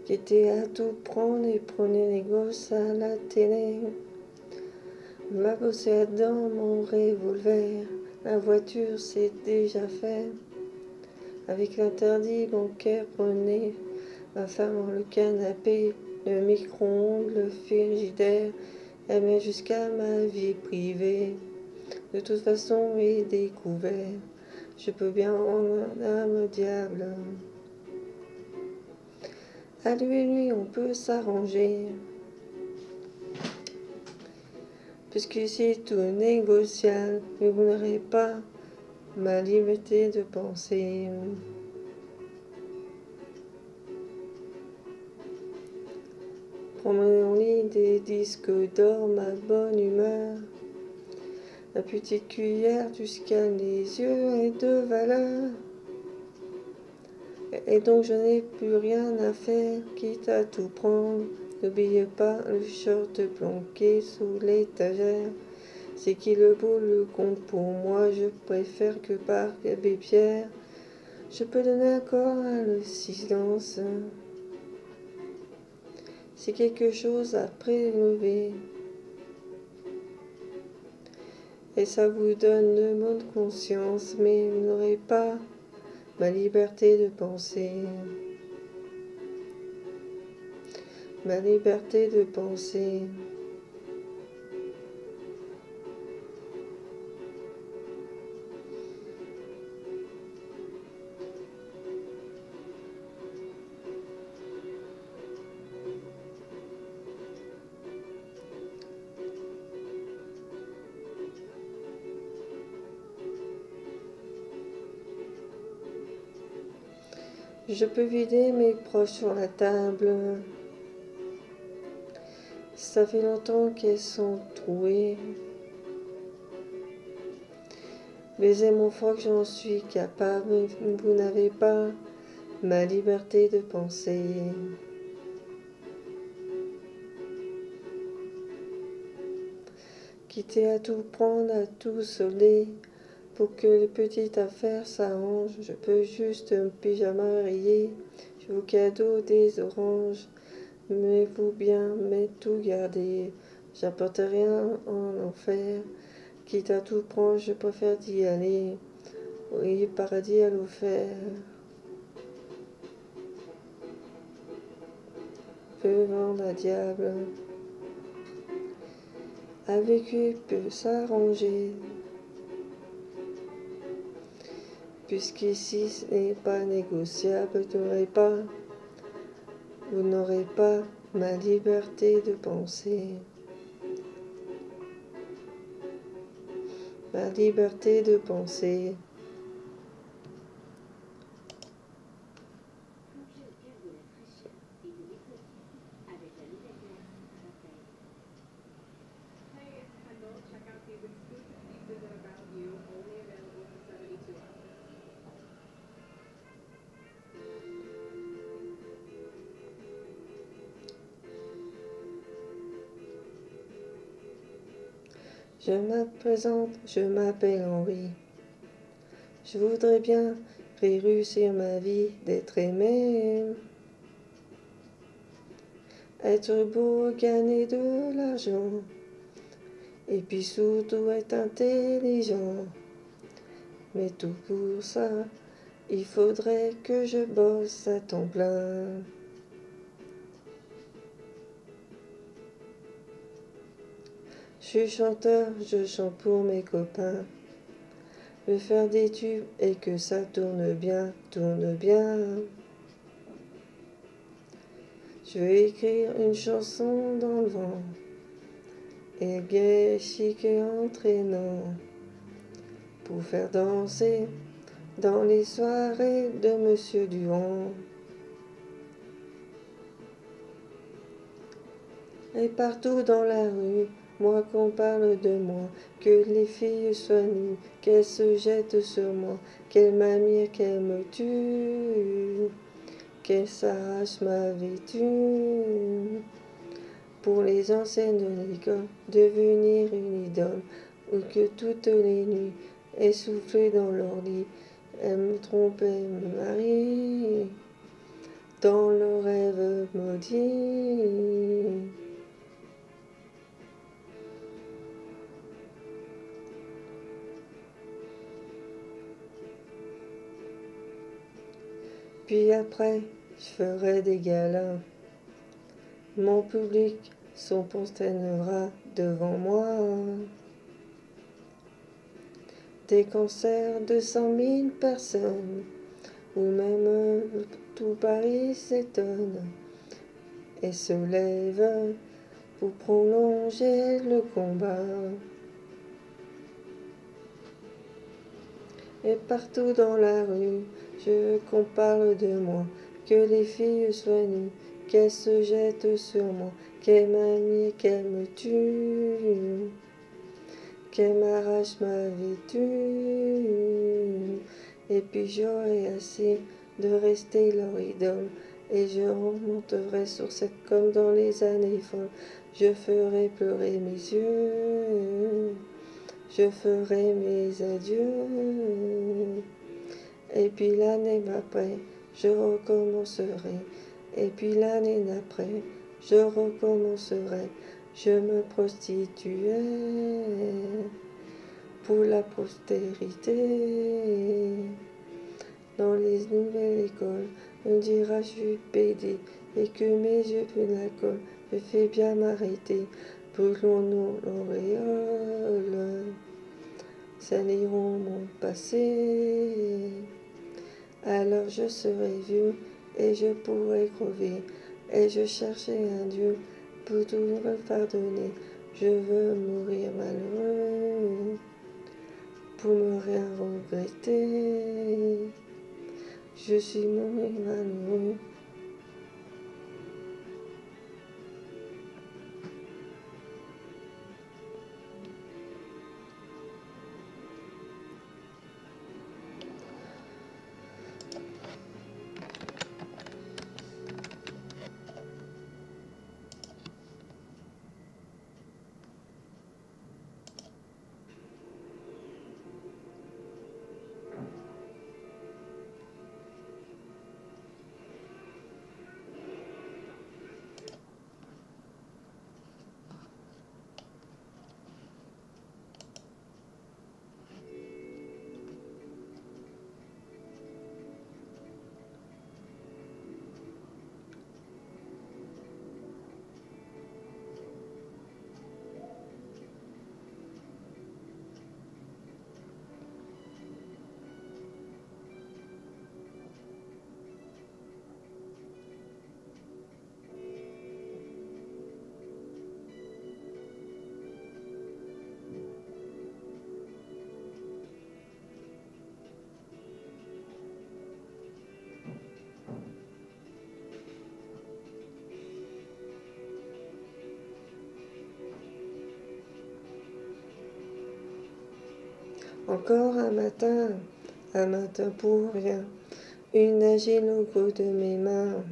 qui était à tout prendre et prenait les gosses à la télé. Ma bossé dans mon revolver, la voiture c'est déjà fait. Avec l'interdit bancaire prenez ma femme dans le canapé, le micro-ondes, le frigidaire, elle met jusqu'à ma vie privée. De toute façon est découvert, je peux bien rendre âme diable. À lui et lui on peut s'arranger, puisqu'ici tout est négociable, mais vous n'aurez pas ma liberté de penser. Prends mon lit des disques d'or, ma bonne humeur, la petite cuillère jusqu'à les yeux est de valeur. Et donc je n'ai plus rien à faire, quitte à tout prendre. N'oubliez pas le short planqué sous l'étagère. C'est qui le beau, le compte pour moi, je préfère que par Abbé Pierre. Je peux donner un corps à le silence. C'est quelque chose à prélever. Et ça vous donne de bonne conscience, mais vous n'aurez pas ma liberté de penser. Ma liberté de penser. Je peux vider mes proches sur la table. Ça fait longtemps qu'elles sont trouées. Baiser mon froc, j'en suis capable. Vous n'avez pas ma liberté de penser. Quitter à tout prendre, à tout solder. Pour que les petites affaires s'arrangent, je peux juste un pyjama rayé. Je vous cadeau des oranges. Aimez-vous bien, mais tout garder. J'apporte rien en enfer. Quitte à tout prendre, je préfère d'y aller. Oui, paradis à l'offert. Peut vendre à diable. Avec lui peut s'arranger. Puisqu'ici ce n'est pas négociable, vous n'aurez pas ma liberté de penser. Ma liberté de penser. Je me présente, je m'appelle Henri. Je voudrais bien réussir ma vie, d'être aimé, être beau, gagner de l'argent, et puis surtout être intelligent. Mais tout pour ça, il faudrait que je bosse à temps plein. Je suis chanteur, je chante pour mes copains. Je veux faire des tubes et que ça tourne bien, tourne bien. Je veux écrire une chanson dans le vent, et gai, chic et entraînant, pour faire danser dans les soirées de Monsieur Durand. Et partout dans la rue, moi qu'on parle de moi, que les filles soient nues, qu'elles se jettent sur moi, qu'elles m'admirent, qu'elles me tuent, qu'elles s'arrachent ma vêtue. Pour les anciennes de l'école, devenir une idole, ou que toutes les nuits, essoufflées dans leur lit, Elle me trompe et me marie dans le rêve maudit. Puis après, je ferai des galas. Mon public son prosternera devant moi. Des concerts de 100 000 personnes, où même tout Paris s'étonne et se lève pour prolonger le combat. Et partout dans la rue, je veux qu'on parle de moi, que les filles soient nues, qu'elles se jettent sur moi, qu'elles m'amient, qu'elles me tuent, qu'elles m'arrachent ma vêtue. Et puis j'aurai assez de rester leur idole, et je remonterai sur cette comme dans les années folles. Je ferai pleurer mes yeux, je ferai mes adieux. Et puis l'année d'après, je recommencerai. Et puis l'année d'après, je recommencerai. Je me prostituais pour la postérité. Dans les nouvelles écoles, on dira je suis pédé et que mes yeux puent l'alcool. Je fais bien m'arrêter. Brûlons nos l'auréole, saliront mon passé. Alors je serai vieux et je pourrai crever. Et je cherchai un Dieu pour tout me pardonner. Je veux mourir malheureux pour me rien regretter. Je suis mort malheureux. Encore un matin pour rien, une agile au bout de mes mains.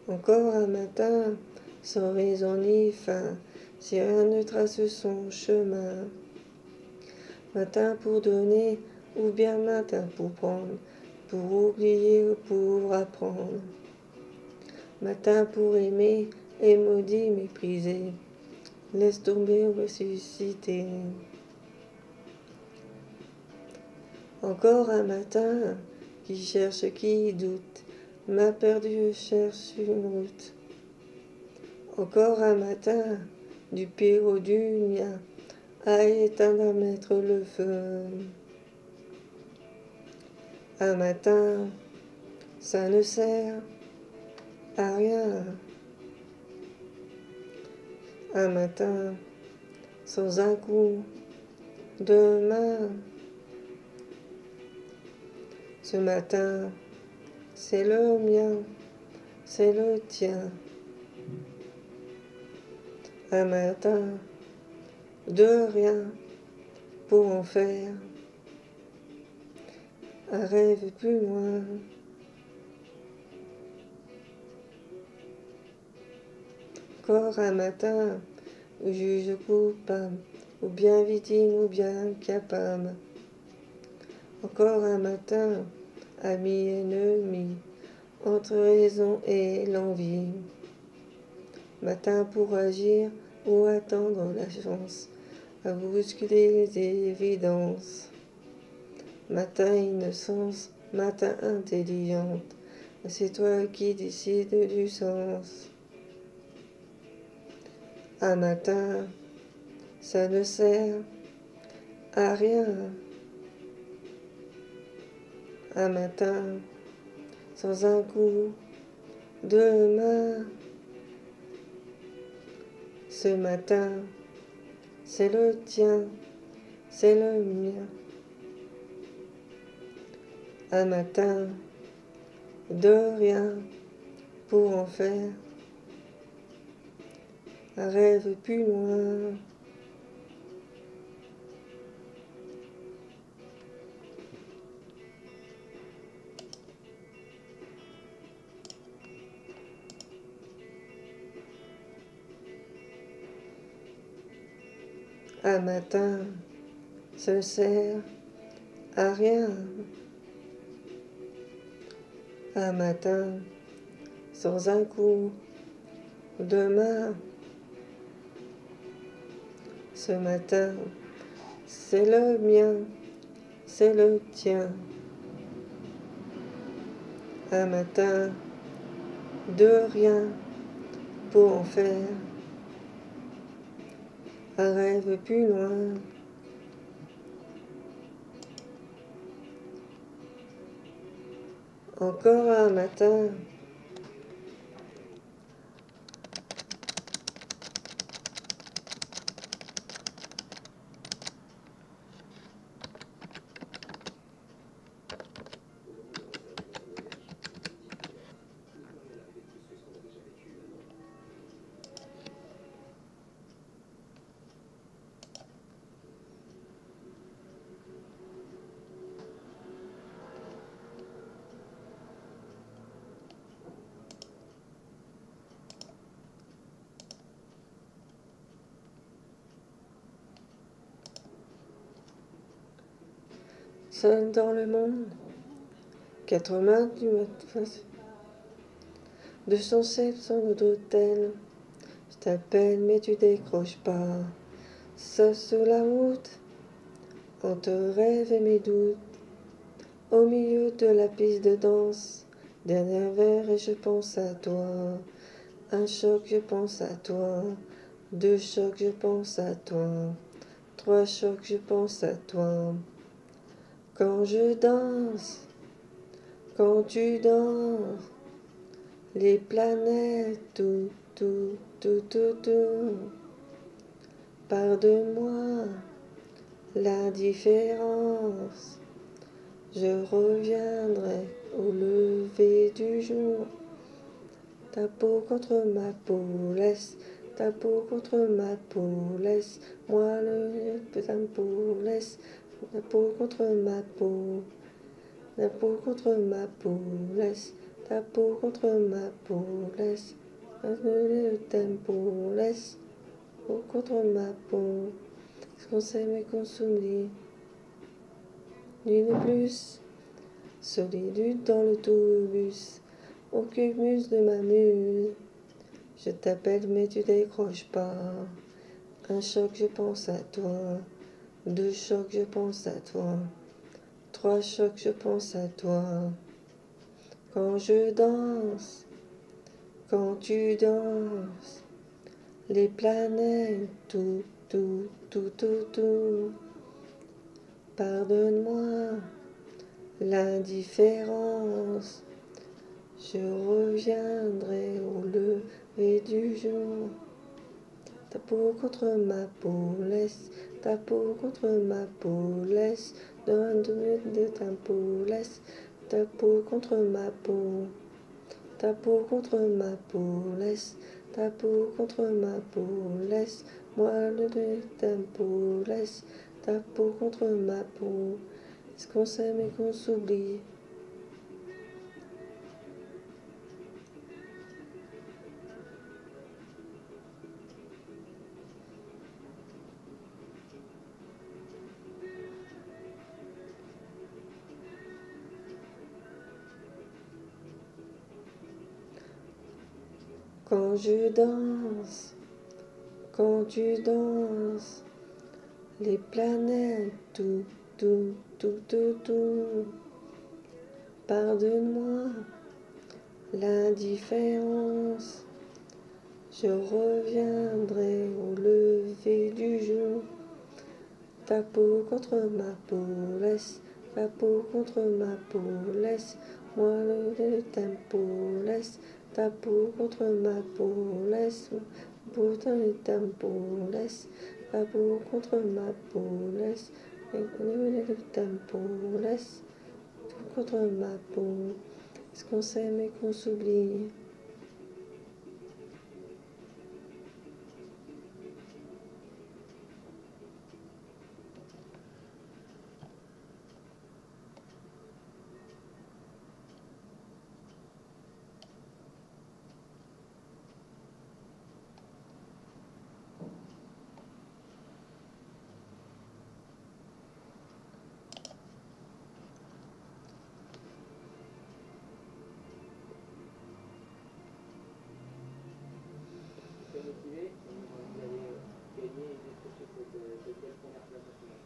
Encore un matin, sans raison ni fin, si rien ne trace son chemin. Matin pour donner, ou bien matin pour prendre, pour oublier ou pour apprendre. Matin pour aimer, et maudit mépriser, laisse tomber ressusciter. Encore un matin qui cherche, qui doute, m'a perdu, cherche une route. Encore un matin, du pire ou du mien, à éteindre, à mettre le feu. Un matin, ça ne sert à rien. Un matin, sans un coup de main. Ce matin, c'est le mien, c'est le tien. Un matin, de rien pour en faire un rêve plus loin. Encore un matin où juge coupable, ou bien victime, ou bien capable. Encore un matin, ami et ennemi, entre raison et l'envie. Matin pour agir ou attendre la chance, à bousculer les évidences. Matin innocence, matin intelligente, c'est toi qui décides du sens. Un matin, ça ne sert à rien. Un matin, sans un coup de main. Ce matin, c'est le tien, c'est le mien. Un matin, de rien pour en faire un rêve plus loin. Un matin, se sert à rien. Un matin, sans un coup de main. Ce matin, c'est le mien, c'est le tien. Un matin, de rien pour en faire un rêve plus loin. Encore un matin, seul dans le monde, 4 mains du matin, 207 d'hôtel. Je t'appelle mais tu décroches pas. Seul sur la route, entre rêves et mes doutes, au milieu de la piste de danse. Dernier verre et je pense à toi. Un choc, je pense à toi. 2 chocs, je pense à toi. 3 chocs, je pense à toi. Quand je danse, quand tu danses, les planètes, tout. Pardonne-moi l'indifférence. Je reviendrai au lever du jour. Ta peau contre ma peau, laisse ta peau contre ma peau, laisse moi le ta peau, laisse ta peau contre ma peau, ta peau contre ma peau, laisse ta peau contre ma peau, laisse le tempo, laisse peau contre ma peau. Est-ce qu'on s'aime et qu'on s'oublie? Une de plus, solitude dans l'autobus, au cumulus de ma muse. Je t'appelle mais tu décroches pas. Un choc, je pense à toi. 2 chocs, je pense à toi. 3 chocs, je pense à toi. Quand je danse, quand tu danses, les planètes, tout. Pardonne-moi l'indifférence. Je reviendrai au lever du jour. Ta peau contre ma peau, laisse ta peau contre ma peau, laisse donne de ta peau, laisse ta peau contre ma peau, ta peau contre ma peau, laisse ta peau contre ma peau, laisse moi le de ta peau, laisse ta peau contre ma peau. Est-ce qu'on s'aime et qu'on s'oublie? Quand je danse, quand tu danses, les planètes, tout, tout, tout, tout, tout. Pardonne-moi l'indifférence, je reviendrai au lever du jour. Ta peau contre ma peau, laisse ta peau contre ma peau, laisse-moi le tempo, laisse ta peau contre ma peau, laisse-moi pourtant le tempo, laisse ta peau contre ma peau, laisse le tempo, laisse tout contre ma peau. Est-ce qu'on s'aime et qu'on s'oublie? Motivé, vous allez gagner et décrocher cette belle première place en finale.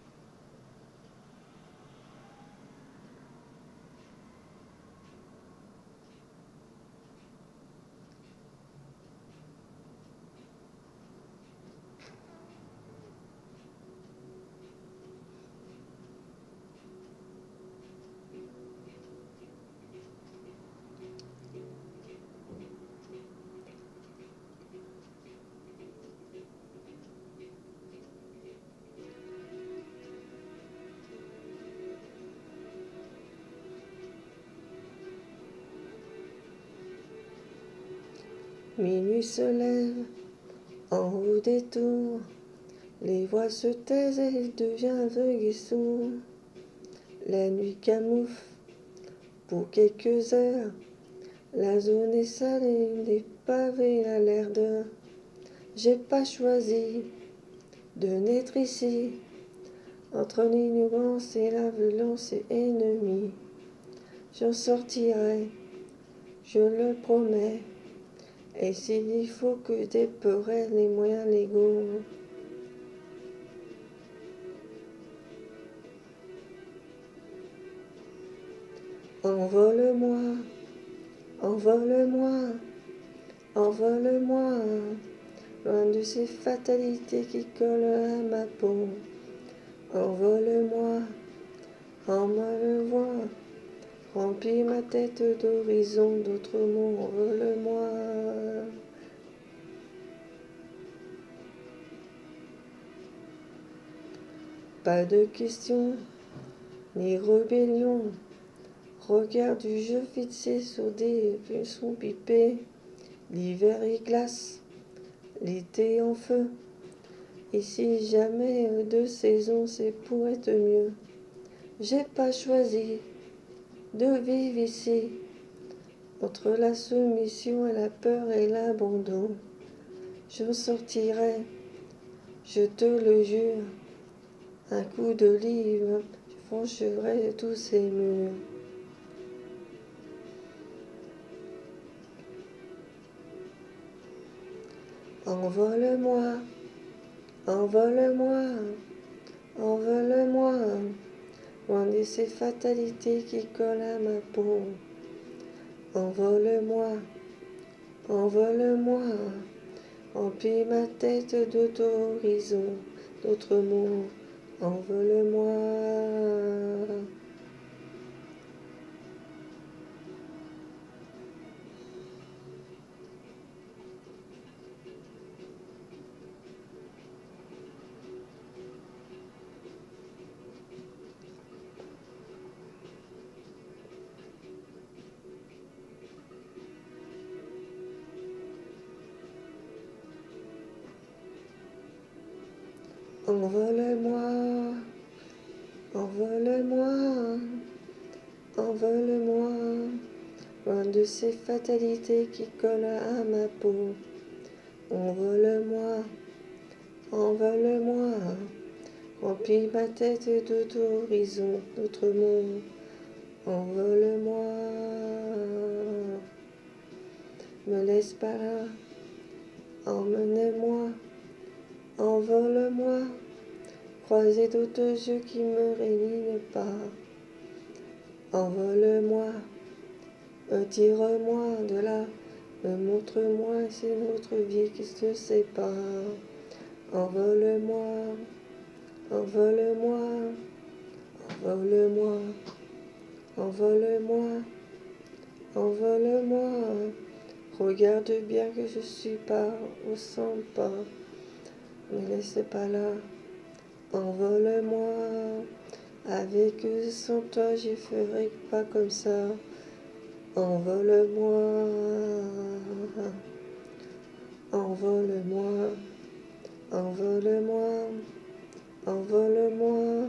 Minuit se lève en haut des tours, les voix se taisent et devient aveugle et sourd. La nuit camoufle pour quelques heures, la zone est salée, les pavés a l'air de. J'ai pas choisi de naître ici, entre l'ignorance et la violence et ennemie. J'en sortirai, je le promets. Et s'il faut que déplorer les moyens légaux, envole-moi, envole-moi, envole-moi, loin de ces fatalités qui collent à ma peau. Envole-moi, envole-moi, remplis ma tête d'horizons, d'autres mots, envole-moi. Pas de questions, ni rébellion. Regard du jeu fixé sur des sons pipés. L'hiver est glace, l'été en feu. Et si jamais deux saisons, c'est pour être mieux. J'ai pas choisi de vivre ici, entre la soumission et la peur et l'abandon. Je sortirai, je te le jure, un coup de livre, je franchirai tous ces murs. Envole-moi, envole-moi, envole-moi, loin de ces fatalités qui collent à ma peau. Envole-moi, envole-moi, remplis ma tête d'autres horizons, d'autres mots. Envole-moi. Envole-moi, envole-moi, envole-moi, loin de ces fatalités qui collent à ma peau. Envole-moi, envole-moi, remplis ma tête d'autres horizons, d'autres mondes. Envole-moi, me laisse pas là, emmenez-moi, envole-moi, croisez d'autres yeux qui me régnent pas. Envole-moi, tire-moi de là, montre-moi c'est notre vie qui se sépare. Envole-moi, envole-moi, envole-moi, envole-moi, envole-moi. Regarde bien que je suis pas au sang pas, ne laisse pas là. Envole-moi, avec ou sans toi je ferai pas comme ça. Envole-moi, envole-moi, envole-moi, envole-moi.